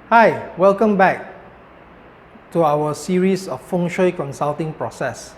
Hi, welcome back to our series of Feng Shui consulting process.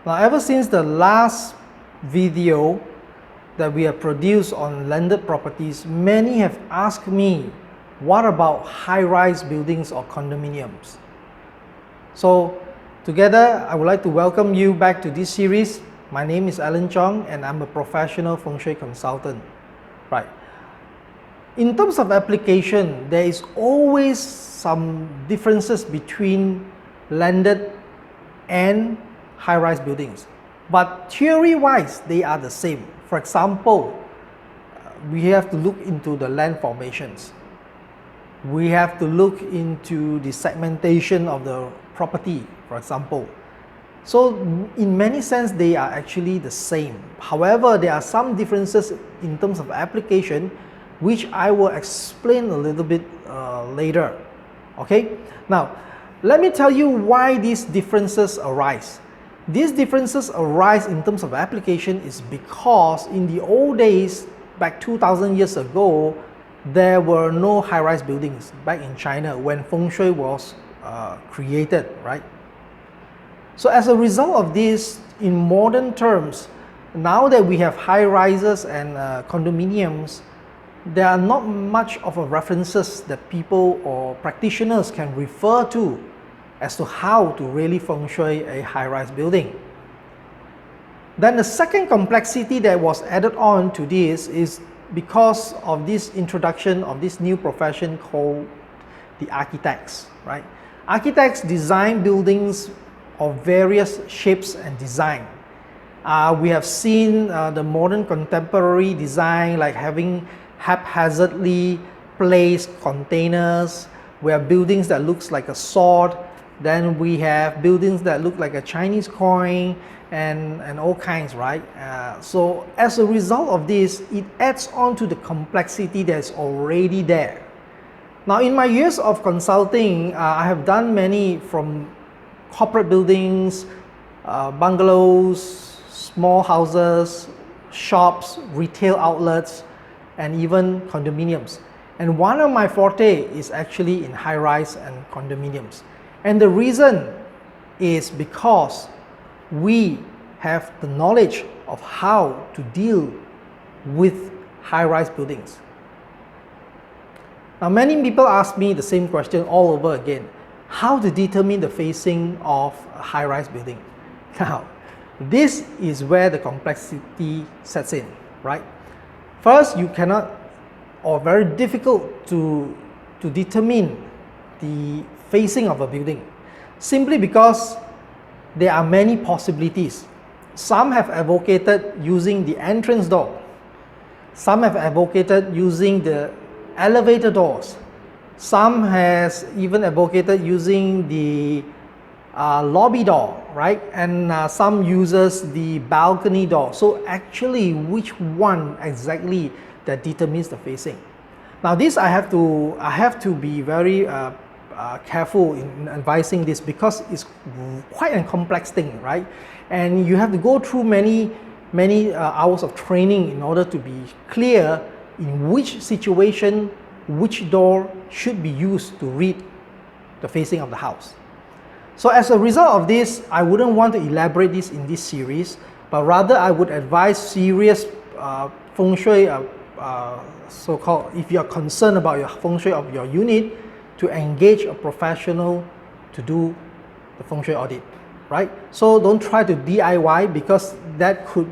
Now, ever since the last video that we have produced on landed properties, many have asked me, what about high-rise buildings or condominiums? So, together, I would like to welcome you back to this series. My name is Alan Chong and I'm a professional Feng Shui consultant. Right. In terms of application, there is always some differences between landed and high-rise buildings. But theory-wise, they are the same. For example, we have to look into the land formations. We have to look into the segmentation of the property, for example. So in many sense, they are actually the same. However, there are some differences in terms of application, which I will explain a little bit later. Okay? Now, let me tell you why these differences arise. These differences arise in terms of application is because in the old days, back 2,000 years ago, there were no high-rise buildings back in China when Feng Shui was created, right? So as a result of this, in modern terms, now that we have high-rises and condominiums, there are not much of a references that people or practitioners can refer to as to how to really feng shui a high-rise building. Then the second complexity that was added on to this is because of this introduction of this new profession called the architects, right? Architects design buildings of various shapes and design. We have seen the modern contemporary design like having haphazardly placed containers. We have buildings that looks like a sword. Then we have buildings that look like a Chinese coin and all kinds, right? So as a result of this, it adds on to the complexity that's already there. Now in my years of consulting, I have done many from corporate buildings, bungalows, small houses, shops, retail outlets, and even condominiums. And one of my forte is actually in high-rise and condominiums. And the reason is because we have the knowledge of how to deal with high-rise buildings. Now many people ask me the same question all over again. How to determine the facing of a high-rise building? Now, this is where the complexity sets in, right? First, you cannot, or very difficult to determine the facing of a building, simply because there are many possibilities. Some have advocated using the entrance door. Some have advocated using the elevator doors. Some has even advocated using the lobby door, right? And some uses the balcony door. So actually, which one exactly that determines the facing? Now this I have to be very careful in advising this because it's quite a complex thing, right? And you have to go through many hours of training in order to be clear in which situation, which door should be used to read the facing of the house. So as a result of this, I wouldn't want to elaborate this in this series, but rather I would advise serious feng shui, so-called, if you're concerned about your feng shui of your unit, to engage a professional to do the feng shui audit, right? So don't try to DIY because that could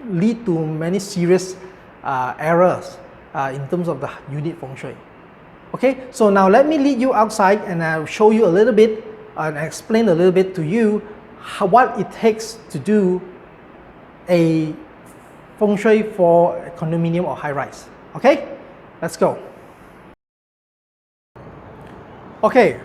lead to many serious errors in terms of the unit feng shui. Okay, so now let me lead you outside and I'll show you a little bit and explain a little bit to you what it takes to do a feng shui for a condominium or high-rise. Okay, let's go. Okay,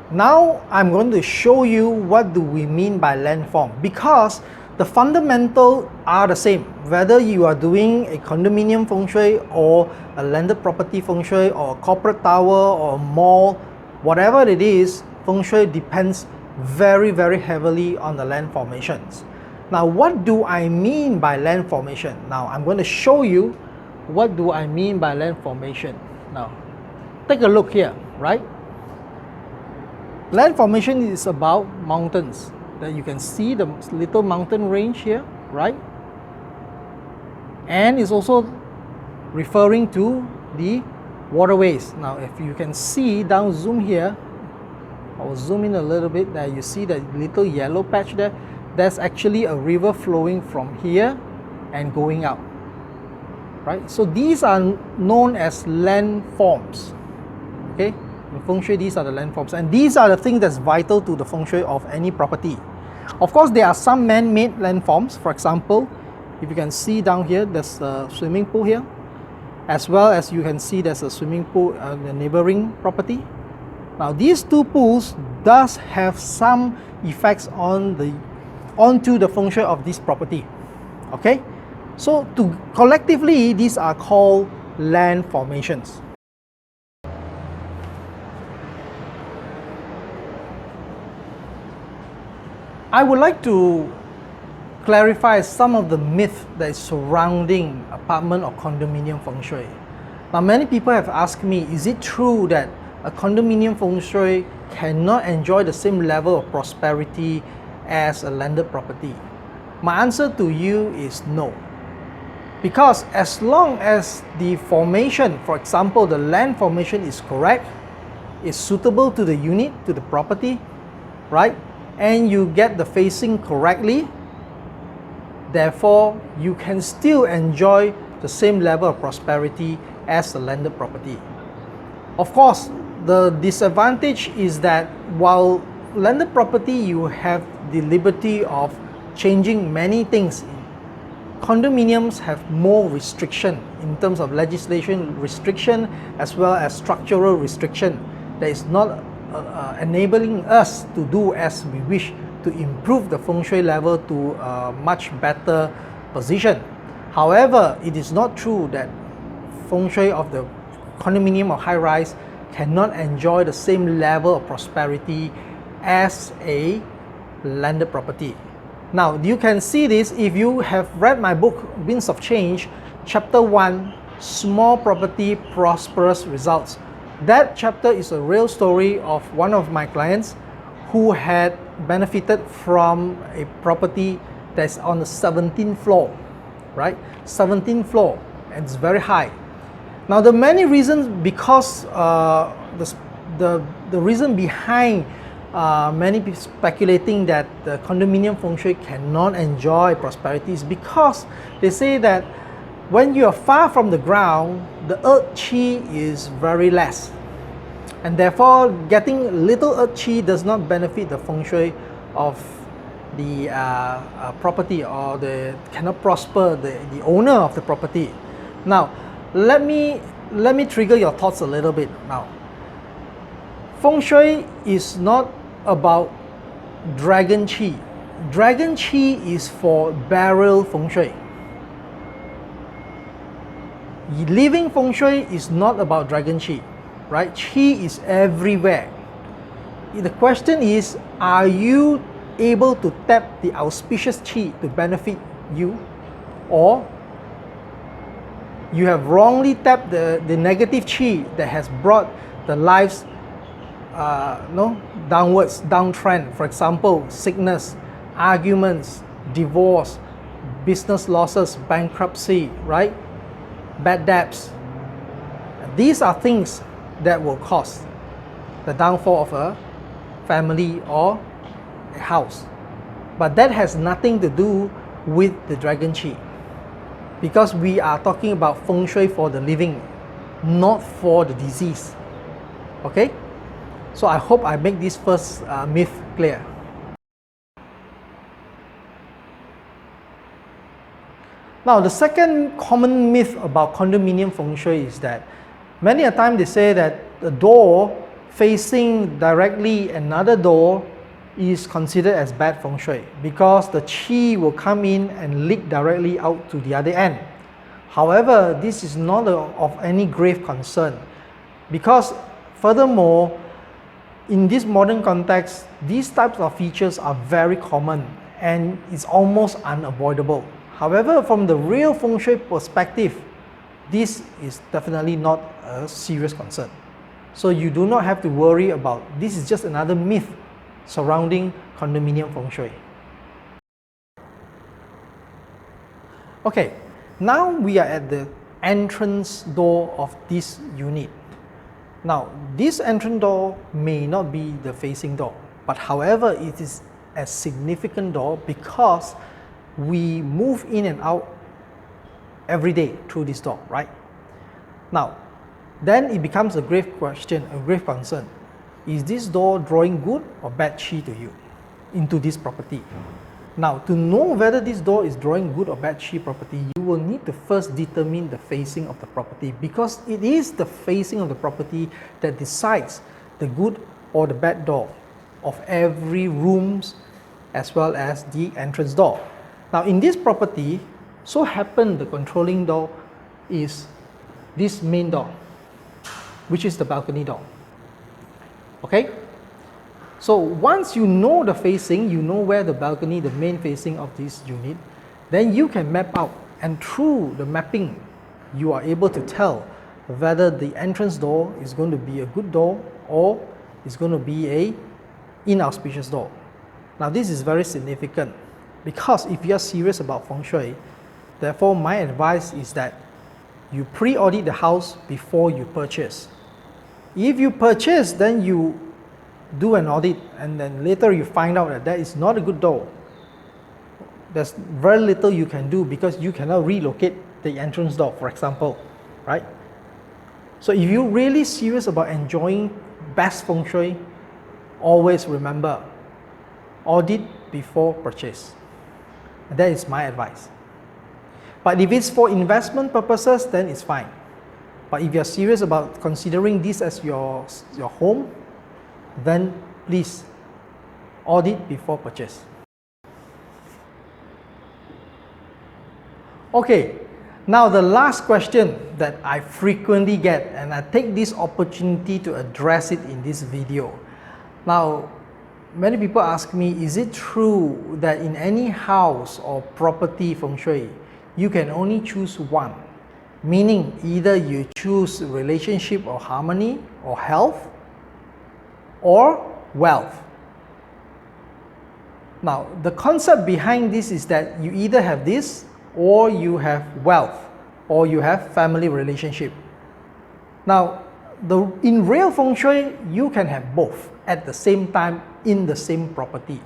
now I'm going to show you what do we mean by landform, because the fundamentals are the same whether you are doing a condominium feng shui or a landed property feng shui or a corporate tower or a mall. Whatever it is, feng shui depends very heavily on the land formations. Now what do I mean by land formation? Now I'm going to show you what do I mean by land formation. Now take a look here, right? Land formation is about mountains. That you can see the little mountain range here, right? And it's also referring to the waterways. Now, if you can see down zoom here, I will zoom in a little bit, there you see that little yellow patch there. That's actually a river flowing from here and going out, right? So these are known as landforms, okay? In Feng Shui, these are the landforms, and these are the things that's vital to the Feng Shui of any property. Of course, there are some man-made landforms. For example, if you can see down here, there's a swimming pool here, as well as you can see there's a swimming pool in the neighboring property. Now, these two pools does have some effects onto the Feng Shui of this property. Okay, so collectively, these are called land formations. I would like to clarify some of the myth that is surrounding apartment or condominium Feng Shui. Now, many people have asked me, is it true that a condominium Feng Shui cannot enjoy the same level of prosperity as a landed property? My answer to you is no. Because as long as the formation, for example, the land formation is correct, is suitable to the unit, to the property, right? And you get the facing correctly, therefore, you can still enjoy the same level of prosperity as a landed property. Of course, the disadvantage is that while landed property, you have the liberty of changing many things. Condominiums have more restriction in terms of legislation restriction as well as structural restriction that is not enabling us to do as we wish to improve the Feng Shui level to a much better position. However, it is not true that Feng Shui of the condominium or high-rise cannot enjoy the same level of prosperity as a landed property. Now, you can see this if you have read my book, Winds of Change, Chapter 1, Small Property, Prosperous Results. That chapter is a real story of one of my clients who had benefited from a property that's on the 17th floor, right? 17th floor, and it's very high. Now, the many reasons, because the reason behind many people speculating that the condominium Feng Shui cannot enjoy prosperity is because they say that when you are far from the ground, the earth qi is very less. And therefore, getting little earth qi does not benefit the Feng Shui of the property, or cannot prosper the owner of the property. Now, let me trigger your thoughts a little bit now. Feng Shui is not about dragon qi. Dragon qi is for barrel Feng Shui. Living Feng Shui is not about dragon qi, right? Qi is everywhere. The question is, are you able to tap the auspicious qi to benefit you, or you have wrongly tapped the negative qi that has brought the lives downwards, downtrend. For example, sickness, arguments, divorce, business losses, bankruptcy, right? Bad debts. These are things that will cause the downfall of a family or a house. But that has nothing to do with the dragon qi, because we are talking about Feng Shui for the living, not for the disease. Okay? So I hope I make this first myth clear. Now, the second common myth about condominium Feng Shui is that many a time they say that the door facing directly another door is considered as bad Feng Shui because the qi will come in and leak directly out to the other end. However, this is not of any grave concern, because furthermore, in this modern context, these types of features are very common and it's almost unavoidable. However, from the real Feng Shui perspective, this is definitely not a serious concern. So you do not have to worry about this is just another myth surrounding condominium Feng Shui. Okay, now we are at the entrance door of this unit. Now, this entrance door may not be the facing door, but however, it is a significant door because we move in and out every day through this door, right? Now, then it becomes a grave question, a grave concern. Is this door drawing good or bad qi to you into this property? Now, to know whether this door is drawing good or bad qi property, you will need to first determine the facing of the property, because it is the facing of the property that decides the good or the bad door of every rooms as well as the entrance door. Now, in this property, so happen the controlling door is this main door, which is the balcony door. Okay? So once you know the facing, you know where the balcony, the main facing of this unit, then you can map out, and through the mapping, you are able to tell whether the entrance door is going to be a good door or is going to be a inauspicious door. Now this is very significant because if you are serious about Feng Shui, therefore my advice is that you pre-audit the house before you purchase. If you purchase, then you do an audit and then later you find out that that is not a good door. There's very little you can do because you cannot relocate the entrance door, for example, right? So if you're really serious about enjoying best Feng Shui, always remember, audit before purchase. And that is my advice. But if it's for investment purposes, then it's fine. But if you're serious about considering this as your home, then please audit before purchase. Okay, now the last question that I frequently get, and I take this opportunity to address it in this video. Now, many people ask me, is it true that in any house or property Feng Shui, you can only choose one? Meaning either you choose relationship or harmony or health or wealth. Now, the concept behind this is that you either have this or you have wealth or you have family relationship. Now, in real Feng Shui, you can have both at the same time in the same property.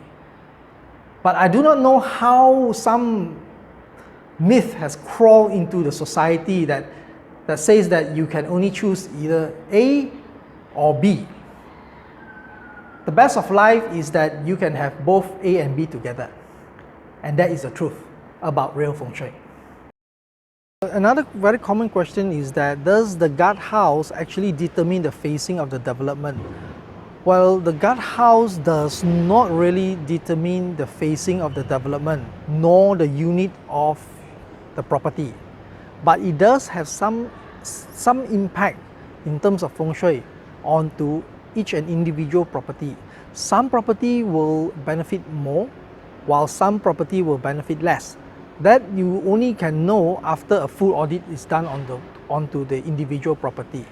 But I do not know how some myth has crawled into the society that says that you can only choose either A or B. The best of life is that you can have both A and B together. And that is the truth about real Feng Shui. Another very common question is that does the guardhouse actually determine the facing of the development? Well, the guardhouse does not really determine the facing of the development nor the unit of the property. But it does have some impact in terms of Feng Shui onto each and individual property. Some property will benefit more, while some property will benefit less. That you only can know after a full audit is done onto the individual property.